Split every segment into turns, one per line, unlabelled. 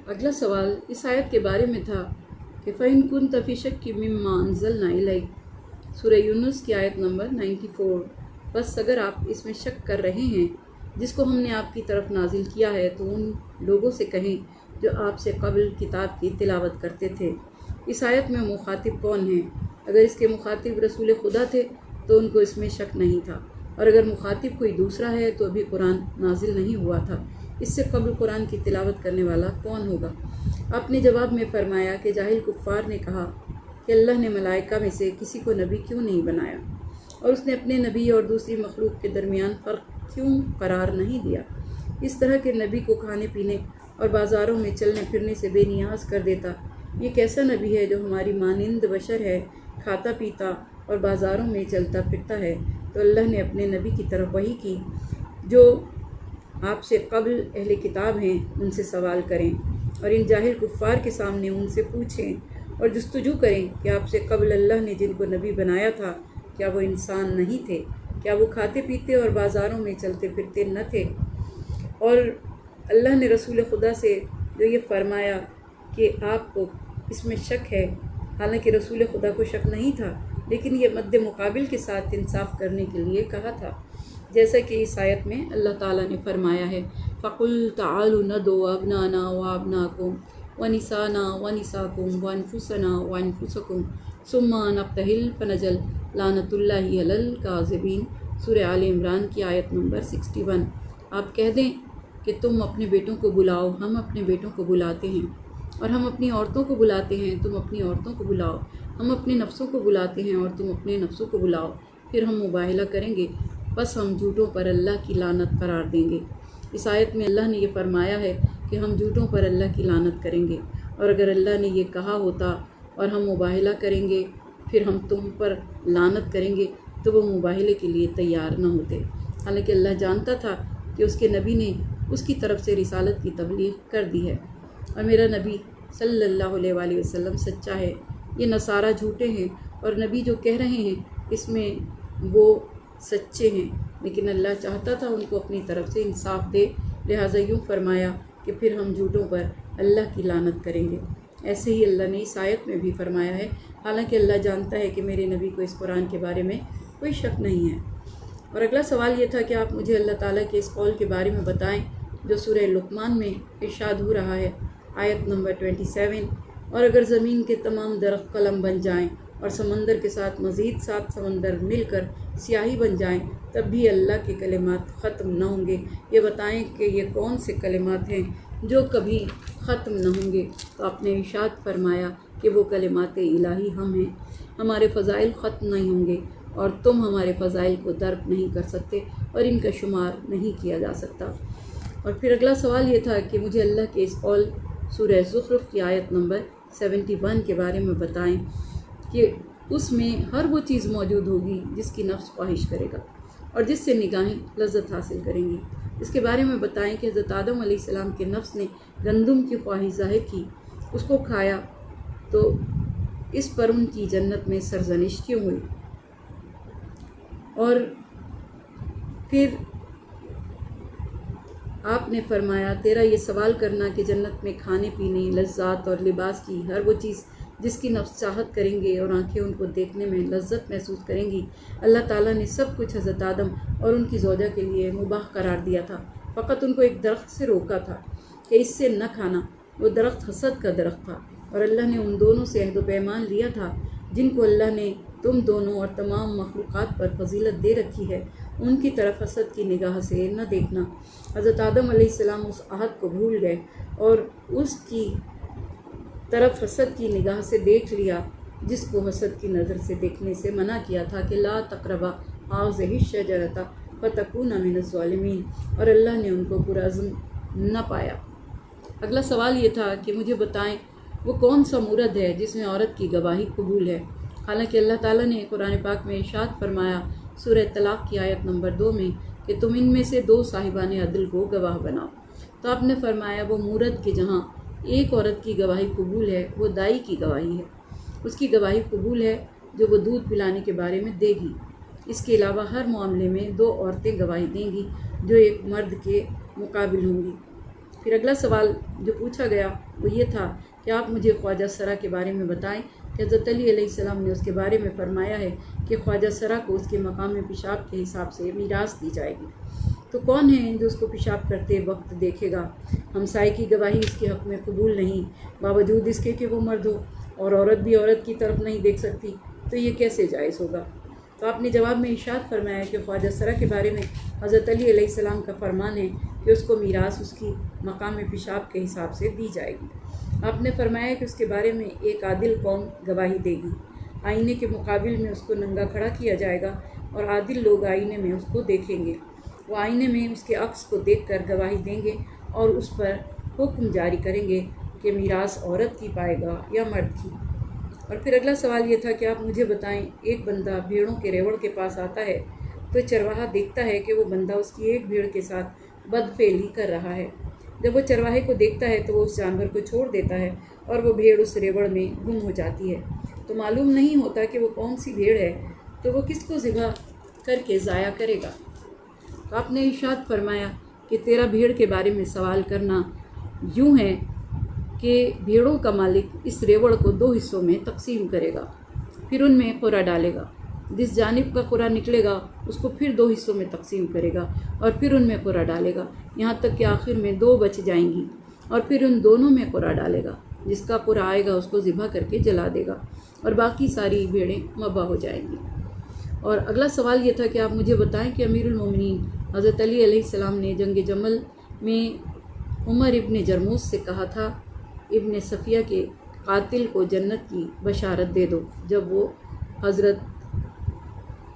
اگلا سوال اس آیت کے بارے میں تھا کہ فَإِن كُنتَ فِي شَكٍّ مِّمَّا أَنزَلْنَا إِلَيْكَ، سورہ یونس کی آیت نمبر 94۔ بس اگر آپ اس میں شک کر رہے ہیں جس کو ہم نے آپ کی طرف نازل کیا ہے تو ان لوگوں سے کہیں جو آپ سے قبل کتاب کی تلاوت کرتے تھے۔ اس آیت میں مخاطب کون ہیں؟ اگر اس کے مخاطب رسول خدا تھے تو ان کو اس میں شک نہیں تھا، اور اگر مخاطب کوئی دوسرا ہے تو ابھی قرآن نازل نہیں ہوا تھا، اس سے قبل قرآن کی تلاوت کرنے والا کون ہوگا؟ آپ نے جواب میں فرمایا کہ جاہل کفار نے کہا کہ اللہ نے ملائکہ میں سے کسی کو نبی کیوں نہیں بنایا، اور اس نے اپنے نبی اور دوسری مخلوق کے درمیان فرق کیوں قرار نہیں دیا؟ اس طرح کے نبی کو کھانے پینے اور بازاروں میں چلنے پھرنے سے بے نیاز کر دیتا۔ یہ کیسا نبی ہے جو ہماری مانند بشر ہے، کھاتا پیتا اور بازاروں میں چلتا پھرتا ہے؟ تو اللہ نے اپنے نبی کی طرف وحی کی جو آپ سے قبل اہل کتاب ہیں ان سے سوال کریں، اور ان جاہل کفار کے سامنے ان سے پوچھیں اور جستجو کریں کہ آپ سے قبل اللہ نے جن کو نبی بنایا تھا کیا وہ انسان نہیں تھے؟ کیا وہ کھاتے پیتے اور بازاروں میں چلتے پھرتے نہ تھے؟ اور اللہ نے رسول خدا سے جو یہ فرمایا کہ آپ کو اس میں شک ہے، حالانکہ رسول خدا کو شک نہیں تھا، لیکن یہ مد مقابل کے ساتھ انصاف کرنے کے لیے کہا تھا، جیسا کہ اس آیت میں اللہ تعالیٰ نے فرمایا ہے فَقُلْ تَعَالُوا نَدْعُ أَبْنَاءَنَا وَأَبْنَاءَكُمْ وَنِسَاءَنَا وَنِسَاءَكُمْ وَأَنفُسَنَا وَأَنفُسَكُمْ ثُمَّ نَبْتَهِلْ فَنَجْعَلْ لَعْنَةَ اللَّهِ عَلَى الْكَاذِبِينَ، سورہ آل عمران کی آیت نمبر 61۔ آپ کہہ دیں کہ تم اپنے بیٹوں کو بلاؤ، ہم اپنے بیٹوں کو بلاتے ہیں، اور ہم اپنی عورتوں کو بلاتے ہیں، تم اپنی عورتوں کو بلاؤ، ہم اپنے نفسوں کو بلاتے ہیں اور تم اپنے نفسوں کو بلاؤ، پھر ہم مباہلہ کریں گے، بس ہم جھوٹوں پر اللہ کی لعنت قرار دیں گے۔ اس آیت میں اللہ نے یہ فرمایا ہے کہ ہم جھوٹوں پر اللہ کی لعنت کریں گے، اور اگر اللہ نے یہ کہا ہوتا اور ہم مباہلہ کریں گے پھر ہم تم پر لعنت کریں گے تو وہ مباہلے کے لیے تیار نہ ہوتے، حالانکہ اللہ جانتا تھا کہ اس کے نبی نے اس کی طرف سے رسالت کی تبلیغ کر دی ہے، اور میرا نبی صلی اللہ علیہ وآلہ وسلم سچا ہے۔ یہ نصارہ جھوٹے ہیں اور نبی جو کہہ رہے ہیں اس میں وہ سچے ہیں، لیکن اللہ چاہتا تھا ان کو اپنی طرف سے انصاف دے، لہٰذا یوں فرمایا کہ پھر ہم جھوٹوں پر اللہ کی لعنت کریں گے۔ ایسے ہی اللہ نے اس آیت میں بھی فرمایا ہے، حالانکہ اللہ جانتا ہے کہ میرے نبی کو اس قرآن کے بارے میں کوئی شک نہیں ہے۔ اور اگلا سوال یہ تھا کہ آپ مجھے اللہ تعالیٰ کے اس قول کے بارے میں بتائیں جو سورہ لقمان میں ارشاد ہو رہا ہے، آیت نمبر 27۔ اور اگر زمین کے تمام درخت قلم بن جائیں اور سمندر کے ساتھ مزید 7 سمندر مل کر سیاہی بن جائیں تب بھی اللہ کے کلمات ختم نہ ہوں گے، یہ بتائیں کہ یہ کون سے کلمات ہیں جو کبھی ختم نہ ہوں گے؟ تو آپ نے ارشاد فرمایا کہ وہ کلمات الہی ہم ہیں، ہمارے فضائل ختم نہیں ہوں گے اور تم ہمارے فضائل کو درک نہیں کر سکتے اور ان کا شمار نہیں کیا جا سکتا۔ اور پھر اگلا سوال یہ تھا کہ مجھے اللہ کے اس قول سورہ زخرف کی آیت نمبر 71 کے بارے میں بتائیں کہ اس میں ہر وہ چیز موجود ہوگی جس کی نفس خواہش کرے گا اور جس سے نگاہیں لذت حاصل کریں گی۔ اس کے بارے میں بتائیں کہ حضرت آدم علیہ السلام کے نفس نے گندم کی خواہش ظاہر کی، اس کو کھایا تو اس پر ان کی جنت میں سرزنش کیوں ہوئی؟ اور پھر آپ نے فرمایا تیرا یہ سوال کرنا کہ جنت میں کھانے پینے، لذات اور لباس کی ہر وہ چیز جس کی نفس چاہت کریں گے اور آنکھیں ان کو دیکھنے میں لذت محسوس کریں گی، اللہ تعالیٰ نے سب کچھ حضرت آدم اور ان کی زوجہ کے لیے مباح قرار دیا تھا، فقط ان کو ایک درخت سے روکا تھا کہ اس سے نہ کھانا۔ وہ درخت حسد کا درخت تھا، اور اللہ نے ان دونوں سے عہد و پیمان لیا تھا جن کو اللہ نے تم دونوں اور تمام مخلوقات پر فضیلت دے رکھی ہے، ان کی طرف حسد کی نگاہ سے نہ دیکھنا۔ حضرت آدم علیہ السلام اس عہد کو بھول گئے اور اس کی طرف حسد کی نگاہ سے دیکھ لیا جس کو حسد کی نظر سے دیکھنے سے منع کیا تھا کہ لا تقربا هذه الشجرة فتكونا من الظالمین، اور اللہ نے ان کو پرعزم نہ پایا۔ اگلا سوال یہ تھا کہ مجھے بتائیں وہ کون سا مورد ہے جس میں عورت کی گواہی قبول ہے، حالانکہ اللہ تعالیٰ نے قرآن پاک میں ارشاد فرمایا سورہ طلاق کی آیت نمبر 2 میں کہ تم ان میں سے 2 صاحبان عدل کو گواہ بناؤ۔ تو آپ نے فرمایا وہ مورد کہ جہاں ایک عورت کی گواہی قبول ہے وہ دائی کی گواہی ہے، اس کی گواہی قبول ہے جو وہ دودھ پلانے کے بارے میں دے گی۔ اس کے علاوہ ہر معاملے میں 2 عورتیں گواہی دیں گی جو ایک مرد کے مقابل ہوں گی۔ پھر اگلا سوال جو پوچھا گیا وہ یہ تھا کہ آپ مجھے خواجہ سرا کے بارے میں بتائیں کہ حضرت علی علیہ السلام نے اس کے بارے میں فرمایا ہے کہ خواجہ سرا کو اس کے مقام پیشاب کے حساب سے میراث دی جائے گی، تو کون ہے جو اس کو پیشاب کرتے وقت دیکھے گا؟ ہمسائے کی گواہی اس کے حق میں قبول نہیں، باوجود اس کے کہ وہ مرد ہو، اور عورت بھی عورت کی طرف نہیں دیکھ سکتی، تو یہ کیسے جائز ہوگا؟ تو آپ نے جواب میں ارشاد فرمایا کہ خواجہ سرا کے بارے میں حضرت علی علیہ السلام کا فرمان ہے کہ اس کو میراث اس کی مقام پیشاب کے حساب سے دی جائے گی۔ آپ نے فرمایا کہ اس کے بارے میں ایک عادل قوم گواہی دے گی، آئینے کے مقابل میں اس کو ننگا کھڑا کیا جائے گا اور عادل لوگ آئینے میں اس کو دیکھیں گے، وہ آئینے میں اس کے عکس کو دیکھ کر گواہی دیں گے اور اس پر حکم جاری کریں گے کہ میراث عورت کی پائے گا یا مرد کی۔ اور پھر اگلا سوال یہ تھا کہ آپ مجھے بتائیں، ایک بندہ بھیڑوں کے ریوڑ کے پاس آتا ہے تو چرواہا دیکھتا ہے کہ وہ بندہ اس کی ایک بھیڑ کے ساتھ بدفعلی کر رہا ہے۔ جب وہ چرواہے کو دیکھتا ہے تو وہ اس جانور کو چھوڑ دیتا ہے اور وہ بھیڑ اس ریوڑ میں گم ہو جاتی ہے، تو معلوم نہیں ہوتا کہ وہ کون سی بھیڑ ہے، تو وہ کس کو ذبح کر کے ضائع کرے گا؟ تو آپ نے ارشاد فرمایا کہ تیرا بھیڑ کے بارے میں سوال کرنا یوں ہے کہ بھیڑوں کا مالک اس ریوڑ کو 2 حصوں میں تقسیم کرے گا، پھر ان میں قرعہ ڈالے گا، جس جانب کا قرعہ نکلے گا اس کو پھر 2 حصوں میں تقسیم کرے گا اور پھر ان میں قرعہ ڈالے گا، یہاں تک کہ آخر میں 2 بچ جائیں گی، اور پھر ان دونوں میں قرعہ ڈالے گا، جس کا قرعہ آئے گا اس کو ذبح کر کے جلا دے گا اور باقی ساری بھیڑیں مباح ہو جائیں گی۔ اور اگلا سوال یہ تھا کہ آپ مجھے بتائیں کہ امیر المومنین حضرت علی علیہ السلام نے جنگ جمل میں عمر ابن جرموز سے کہا تھا، ابن صفیہ کے قاتل کو جنت کی بشارت دے دو، جب وہ حضرت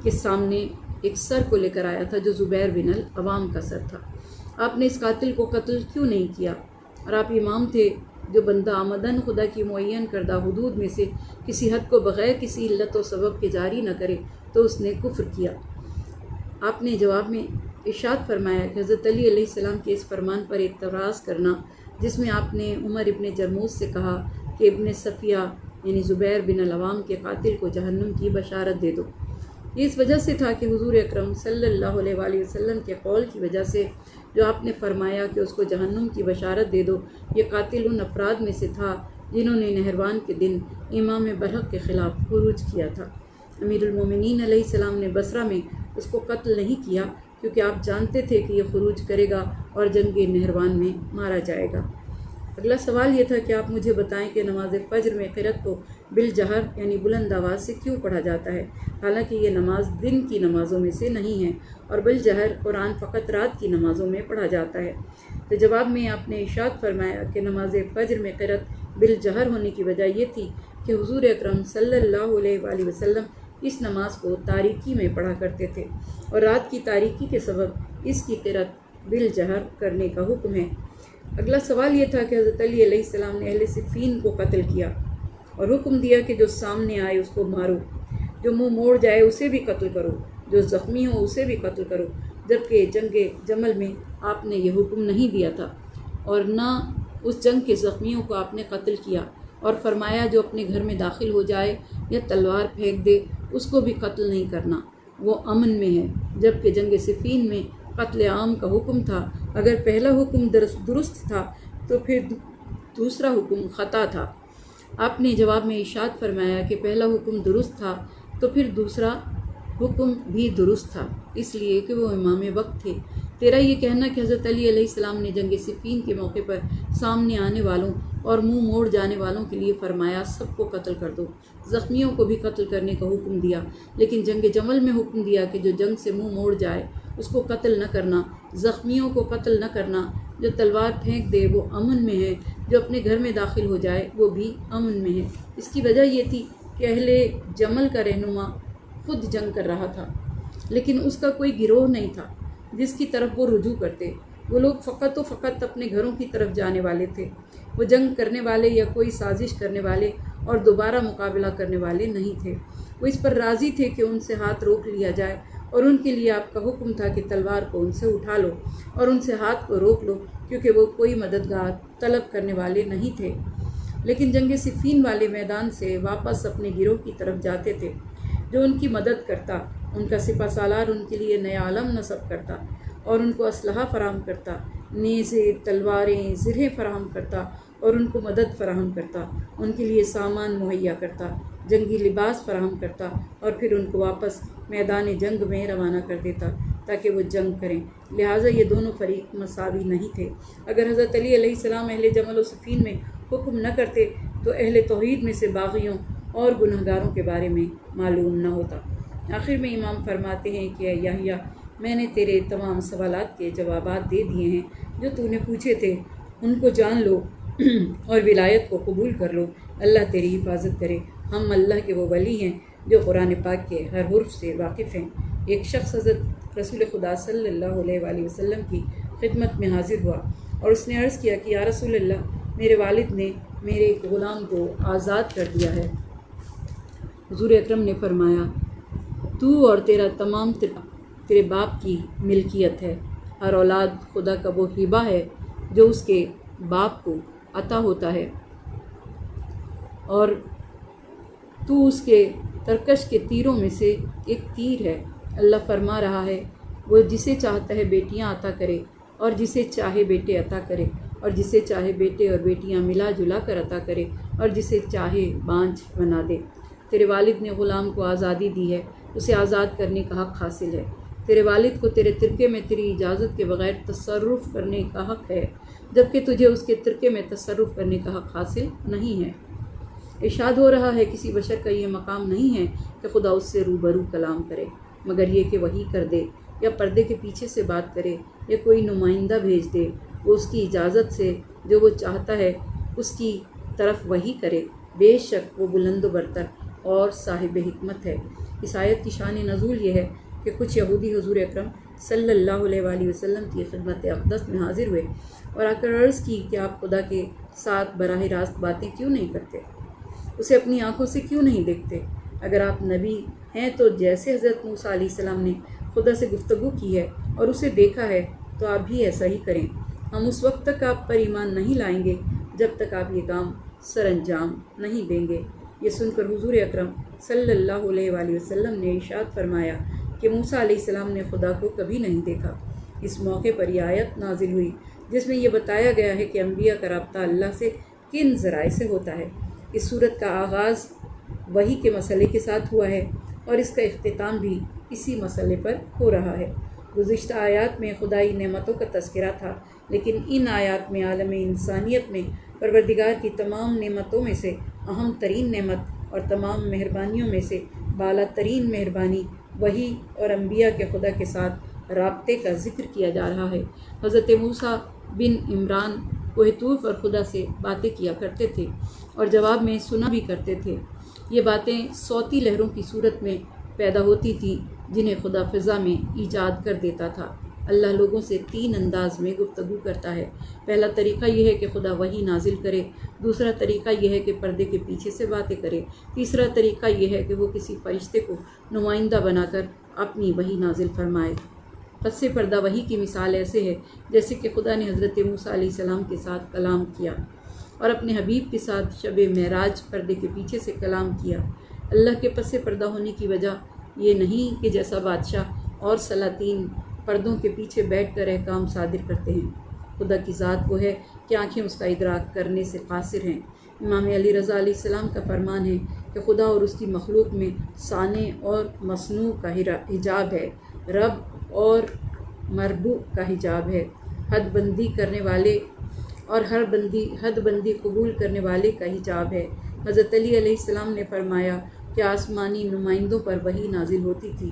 کے سامنے ایک سر کو لے کر آیا تھا جو زبیر بن العوام کا سر تھا۔ آپ نے اس قاتل کو قتل کیوں نہیں کیا؟ اور آپ امام تھے، جو بندہ آمدن خدا کی معین کردہ حدود میں سے کسی حد کو بغیر کسی علت و سبب کے جاری نہ کرے تو اس نے کفر کیا۔ آپ نے جواب میں ارشاد فرمایا کہ حضرت علی علیہ السلام کے اس فرمان پر اعتراض کرنا جس میں آپ نے عمر ابن جرموز سے کہا کہ ابن صفیہ یعنی زبیر بن العوام کے قاتل کو جہنم کی بشارت دے دو، یہ اس وجہ سے تھا کہ حضور اکرم صلی اللہ علیہ وآلہ وسلم کے قول کی وجہ سے جو آپ نے فرمایا کہ اس کو جہنم کی بشارت دے دو، یہ قاتل ان افراد میں سے تھا جنہوں نے نہروان کے دن امام برحق کے خلاف خروج کیا تھا۔ امیر المومنین علیہ السلام نے بصرہ میں اس کو قتل نہیں کیا کیونکہ آپ جانتے تھے کہ یہ خروج کرے گا اور جنگ نہروان میں مارا جائے گا۔ اگلا سوال یہ تھا کہ آپ مجھے بتائیں کہ نماز فجر میں قرأت کو بالجہر یعنی بلند آواز سے کیوں پڑھا جاتا ہے، حالانکہ یہ نماز دن کی نمازوں میں سے نہیں ہے اور بالجہر قرآن فقط رات کی نمازوں میں پڑھا جاتا ہے؟ تو جواب میں آپ نے ارشاد فرمایا کہ نماز فجر میں قرأت بالجہر ہونے کی وجہ یہ تھی کہ حضور اکرم صلی اللہ علیہ وآلہ وسلم اس نماز کو تاریکی میں پڑھا کرتے تھے اور رات کی تاریکی کے سبب اس کی قرأت بالجہر کرنے کا حکم ہے۔ اگلا سوال یہ تھا کہ حضرت علی علیہ السلام نے اہل صفین کو قتل کیا اور حکم دیا کہ جو سامنے آئے اس کو مارو، جو منہ موڑ جائے اسے بھی قتل کرو، جو زخمی ہو اسے بھی قتل کرو، جبکہ جنگ جمل میں آپ نے یہ حکم نہیں دیا تھا اور نہ اس جنگ کے زخمیوں کو آپ نے قتل کیا، اور فرمایا جو اپنے گھر میں داخل ہو جائے یا تلوار پھینک دے اس کو بھی قتل نہیں کرنا، وہ امن میں ہے، جبکہ جنگ صفین میں قتل عام کا حکم تھا۔ اگر پہلا حکم درست تھا تو پھر دوسرا حکم خطا تھا۔ آپ نے جواب میں ارشاد فرمایا کہ پہلا حکم درست تھا تو پھر دوسرا حکم بھی درست تھا، اس لیے کہ وہ امام وقت تھے۔ تیرا یہ کہنا کہ حضرت علی علیہ السلام نے جنگ صفین کے موقع پر سامنے آنے والوں اور منہ موڑ جانے والوں کے لیے فرمایا سب کو قتل کر دو، زخمیوں کو بھی قتل کرنے کا حکم دیا، لیکن جنگ جمل میں حکم دیا کہ جو جنگ سے منہ موڑ جائے اس کو قتل نہ کرنا، زخمیوں کو قتل نہ کرنا، جو تلوار پھینک دے وہ امن میں ہے، جو اپنے گھر میں داخل ہو جائے وہ بھی امن میں ہے۔ اس کی وجہ یہ تھی کہ اہل جمل کا رہنما خود جنگ کر رہا تھا، لیکن اس کا کوئی گروہ نہیں تھا جس کی طرف وہ رجوع کرتے، وہ لوگ فقط و فقط اپنے گھروں کی طرف جانے والے تھے، وہ جنگ کرنے والے یا کوئی سازش کرنے والے اور دوبارہ مقابلہ کرنے والے نہیں تھے۔ وہ اس پر راضی تھے کہ ان سے ہاتھ روک لیا جائے اور ان کے لیے آپ کا حکم تھا کہ تلوار کو ان سے اٹھا لو اور ان سے ہاتھ کو روک لو، کیونکہ وہ کوئی مددگار طلب کرنے والے نہیں تھے، لیکن جنگ صفین والے میدان سے واپس اپنے گروہ کی طرف جاتے تھے جو ان کی مدد کرتا، ان کا سپہ سالار ان کے لیے نیا علم نصب کرتا اور ان کو اسلحہ فراہم کرتا، نیزے، تلواریں، زرہیں فراہم کرتا اور ان کو مدد فراہم کرتا، ان کے لیے سامان مہیا کرتا، جنگی لباس فراہم کرتا اور پھر ان کو واپس میدان جنگ میں روانہ کر دیتا تاکہ وہ جنگ کریں۔ لہٰذا یہ دونوں فریق مساوی نہیں تھے۔ اگر حضرت علی علیہ السلام اہل جمل و صفین میں حکم نہ کرتے تو اہل توحید میں سے باغیوں اور گنہگاروں کے بارے میں معلوم نہ ہوتا۔ آخر میں امام فرماتے ہیں کہ اے یحییٰ، میں نے تیرے تمام سوالات کے جوابات دے دیے ہیں جو تو نے پوچھے تھے، ان کو جان لو اور ولایت کو قبول کر لو۔ اللہ تیری حفاظت کرے۔ ہم اللہ کے وہ ولی ہیں جو قرآن پاک کے ہر حرف سے واقف ہیں۔ ایک شخص حضرت رسول خدا صلی اللہ علیہ وآلہ وسلم کی خدمت میں حاضر ہوا اور اس نے عرض کیا کہ یا رسول اللہ، میرے والد نے میرے ایک غلام کو آزاد کر دیا ہے۔ حضور اکرم نے فرمایا، تو اور تیرا تمام تیرے باپ کی ملکیت ہے۔ ہر اولاد خدا کا وہ ہبہ ہے جو اس کے باپ کو عطا ہوتا ہے، اور تو اس کے ترکش کے تیروں میں سے ایک تیر ہے۔ اللہ فرما رہا ہے، وہ جسے چاہتا ہے بیٹیاں عطا کرے اور جسے چاہے بیٹے عطا کرے، اور جسے چاہے بیٹے اور بیٹیاں ملا جلا کر عطا کرے، اور جسے چاہے بانجھ بنا دے۔ تیرے والد نے غلام کو آزادی دی ہے، اسے آزاد کرنے کا حق حاصل ہے۔ تیرے والد کو تیرے ترکے میں تیری اجازت کے بغیر تصرف کرنے کا حق ہے، جبکہ تجھے اس کے ترکے میں تصرف کرنے کا حق حاصل نہیں ہے۔ ارشاد ہو رہا ہے، کسی بشر کا یہ مقام نہیں ہے کہ خدا اس سے روبرو کلام کرے، مگر یہ کہ وحی کر دے یا پردے کے پیچھے سے بات کرے یا کوئی نمائندہ بھیج دے، وہ اس کی اجازت سے جو وہ چاہتا ہے اس کی طرف وحی کرے۔ بے شک وہ بلند و برتر اور صاحب حکمت ہے۔ اس آیت کی شان نزول یہ ہے کہ کچھ یہودی حضور اکرم صلی اللہ علیہ وآلہ وسلم کی خدمت اقدس میں حاضر ہوئے اور آ کر عرض کی کہ آپ خدا کے ساتھ براہ راست باتیں کیوں نہیں کرتے، اسے اپنی آنکھوں سے کیوں نہیں دیکھتے؟ اگر آپ نبی ہیں تو جیسے حضرت موسیٰ علیہ السلام نے خدا سے گفتگو کی ہے اور اسے دیکھا ہے تو آپ بھی ایسا ہی کریں۔ ہم اس وقت تک آپ پر ایمان نہیں لائیں گے جب تک آپ یہ کام سر انجام نہیں دیں گے۔ یہ سن کر حضور اکرم صلی اللہ علیہ وآلہ وسلم نے ارشاد فرمایا کہ موسیٰ علیہ السلام نے خدا کو کبھی نہیں دیکھا۔ اس موقع پر یہ آیت نازل ہوئی جس میں یہ بتایا گیا ہے کہ انبیاء کا رابطہ اللہ سے کن ذرائع سے ہوتا ہے۔ اس صورت کا آغاز وحی کے مسئلے کے ساتھ ہوا ہے اور اس کا اختتام بھی اسی مسئلے پر ہو رہا ہے۔ گزشتہ آیات میں خدائی نعمتوں کا تذکرہ تھا، لیکن ان آیات میں عالم انسانیت میں پروردگار کی تمام نعمتوں میں سے اہم ترین نعمت اور تمام مہربانیوں میں سے بالا ترین مہربانی وحی اور انبیاء کے خدا کے ساتھ رابطے کا ذکر کیا جا رہا ہے۔ حضرت موسیٰ بن عمران کوہ طور پر خدا سے باتیں کیا کرتے تھے اور جواب میں سنا بھی کرتے تھے۔ یہ باتیں صوتی لہروں کی صورت میں پیدا ہوتی تھیں جنہیں خدا فضا میں ایجاد کر دیتا تھا۔ اللہ لوگوں سے 3 انداز میں گفتگو کرتا ہے۔ پہلا طریقہ یہ ہے کہ خدا وحی نازل کرے، دوسرا طریقہ یہ ہے کہ پردے کے پیچھے سے باتیں کرے، تیسرا طریقہ یہ ہے کہ وہ کسی فرشتے کو نمائندہ بنا کر اپنی وحی نازل فرمائے۔ پس پردہ وحی کی مثال ایسے ہے جیسے کہ خدا نے حضرت موسیٰ علیہ السلام کے ساتھ کلام کیا اور اپنے حبیب کے ساتھ شب معراج پردے کے پیچھے سے کلام کیا۔ اللہ کے پس پردہ ہونے کی وجہ یہ نہیں کہ جیسا بادشاہ اور سلاطین پردوں کے پیچھے بیٹھ کر احکام صادر کرتے ہیں۔ خدا کی ذات وہ ہے کہ آنکھیں اس کا ادراک کرنے سے قاصر ہیں۔ امام علی رضا علیہ السلام کا فرمان ہے کہ خدا اور اس کی مخلوق میں صانع اور مصنوع کا حجاب ہے، رب اور مربوع کا حجاب ہے، حد بندی کرنے والے اور حد بندی قبول کرنے والے کا حجاب ہے۔ حضرت علی علیہ السلام نے فرمایا کہ آسمانی نمائندوں پر وحی نازل ہوتی تھی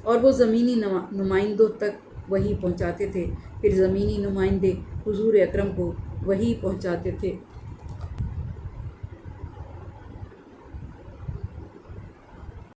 اور وہ زمینی نمائندوں تک وحی پہنچاتے تھے، پھر زمینی نمائندے حضور اکرم کو وحی پہنچاتے تھے۔